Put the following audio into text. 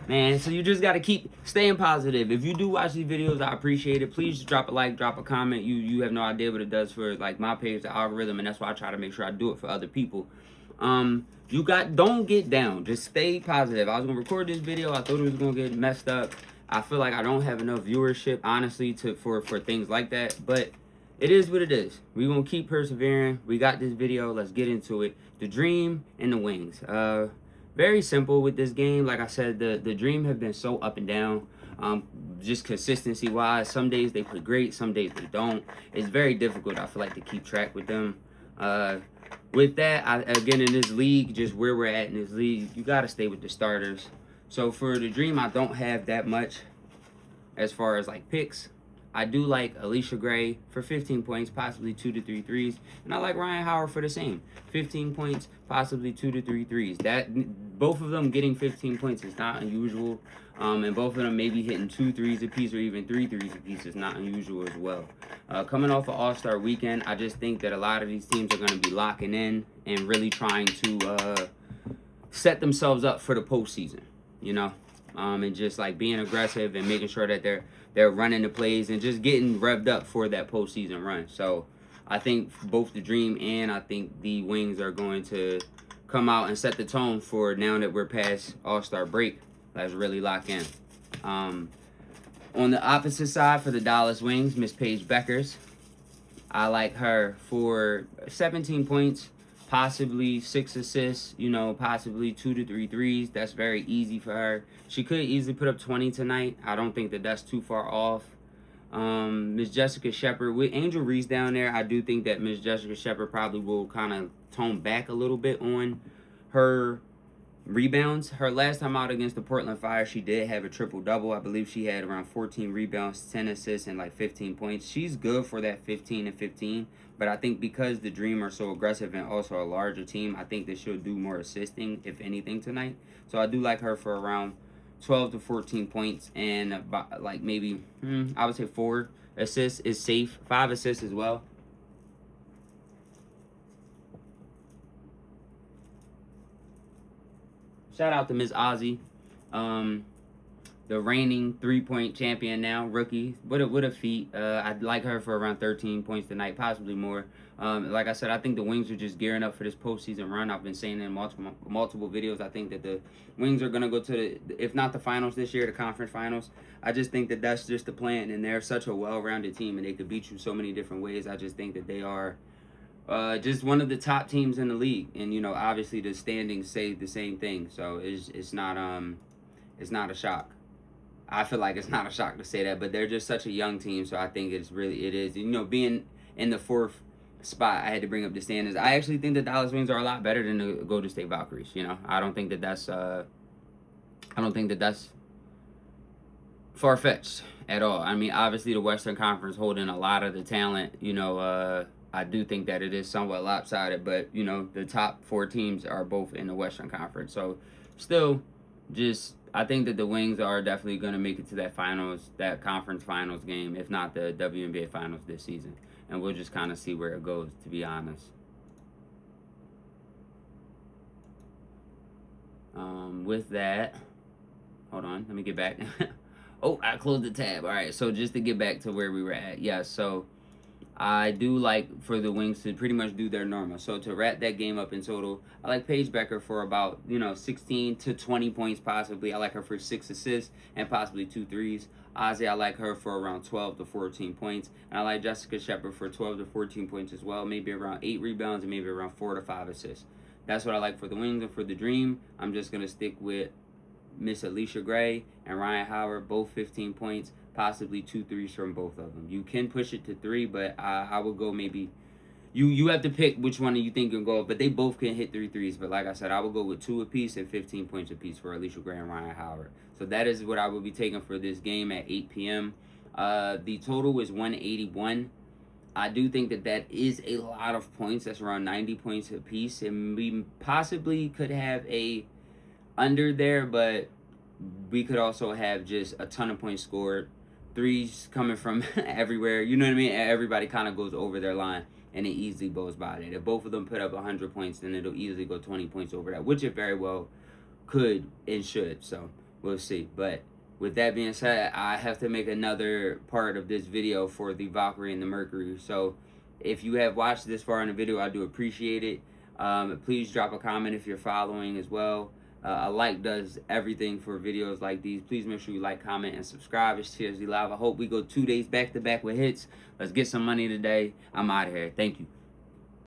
man. So you just got to keep staying positive. If you do watch these videos, I appreciate it. Please just drop a like, drop a comment. You have no idea what it does for like my page, the algorithm, and that's why I try to make sure I do it for other people. Don't get down. Just stay positive. I was gonna record this video. I thought it was gonna get messed up. I feel like I don't have enough viewership, honestly, for things like that. But it is what it is. We're gonna keep persevering. We got this video. Let's get into it. The dream and the wings. Very simple with this game. Like I said, the dream have been so up and down. Just consistency wise. Some days they play great. Some days they don't. It's very difficult, I feel like, to keep track with them. With that, again, in this league, just where we're at in this league, you got to stay with the starters. So for the dream, I don't have that much as far as like picks. I do like Alicia Gray for 15 points, possibly 2 to 3 threes. And I like Ryan Howard for the same. 15 points, possibly 2 to 3 threes. Both of them getting 15 points is not unusual. And both of them maybe hitting 2 threes apiece or even 3 threes apiece is not unusual as well. Coming off of All-Star Weekend, I just think that a lot of these teams are going to be locking in and really trying to set themselves up for the postseason, you know? And just like being aggressive and making sure that they're running the plays and just getting revved up for that postseason run. So I think both the Dream and I think the Wings are going to come out and set the tone for now that we're past All-Star break. Let's really lock in. On the opposite side for the Dallas Wings, Miss Paige Beckers. I like her for 17 points, possibly 6 assists, you know, possibly 2 to 3 threes. That's very easy for her. She could easily put up 20 tonight. I don't think that that's too far off. Miss Jessica Shepard, with Angel Reese down there, I do think that Miss Jessica Shepard probably will kind of tone back a little bit on her rebounds. Her last time out against the Portland Fire, she did have a triple-double. I believe she had around 14 rebounds, 10 assists, and like 15 points. She's good for that 15 and 15, but I think because the Dream are so aggressive and also a larger team, I think that she'll do more assisting, if anything, tonight. So I do like her for around 12 to 14 points and about, like maybe, I would say 4 assists is safe. 5 assists as well. Shout out to Ms. Ozzy, the reigning 3-point champion now, rookie. What a feat. I'd like her for around 13 points tonight, possibly more. Like I said, I think the Wings are just gearing up for this postseason run. I've been saying in multiple videos, I think that the Wings are going to go to the, if not the finals this year, the conference finals. I just think that that's just the plan, and they're such a well-rounded team, and they could beat you so many different ways. I just think that they are just one of the top teams in the league, and you know, obviously the standings say the same thing, so it's not a shock. I feel like it's not a shock to say that, but they're just such a young team, so I think it is. You know, being in the 4th spot, I had to bring up the standings. I actually think the Dallas Wings are a lot better than the Golden State Valkyries. You know, I don't think that that's far-fetched at all. I mean, obviously the Western Conference holding a lot of the talent. You know, I do think that it is somewhat lopsided, but you know, the top 4 teams are both in the Western Conference. So still, just I think that the Wings are definitely going to make it to that conference finals game, if not the WNBA finals this season. And we'll just kind of see where it goes, to be honest. With that, hold on, let me get back. Oh, I closed the tab. All right, so just to get back to where we were at. Yeah, so I do like for the Wings to pretty much do their normal. So to wrap that game up in total, I like Paige Becker for about, 16 to 20 points possibly. I like her for 6 assists and possibly 2 threes. Ozzy, I like her for around 12 to 14 points. And I like Jessica Shepard for 12 to 14 points as well. Maybe around 8 rebounds and maybe around 4 to 5 assists. That's what I like for the Wings. And for the Dream, I'm just going to stick with Miss Alicia Gray and Ryan Howard, both 15 points. Possibly 2 threes from both of them. You can push it to 3, but I would go maybe. You have to pick which one you think can go. But they both can hit 3 threes. But like I said, I would go with 2 apiece and 15 points apiece for Alicia Gray and Ryan Howard. So that is what I will be taking for this game at 8 p.m. The total is 181. I do think that is a lot of points. That's around 90 points apiece, and we possibly could have a under there, but we could also have just a ton of points scored. Threes coming from everywhere, you know what I mean? Everybody kind of goes over their line, and it easily blows by that. If both of them put up 100 points, then it'll easily go 20 points over that, which it very well could and should. So we'll see. But with that being said, I have to make another part of this video for the Valkyrie and the Mercury. So if you have watched this far in the video, I do appreciate it. Please drop a comment if you're following as well. A like does everything for videos like these. Please make sure you like, comment, and subscribe. It's TSGLIVE. I hope we go 2 days back to back with hits. Let's get some money today. I'm out of here. Thank you.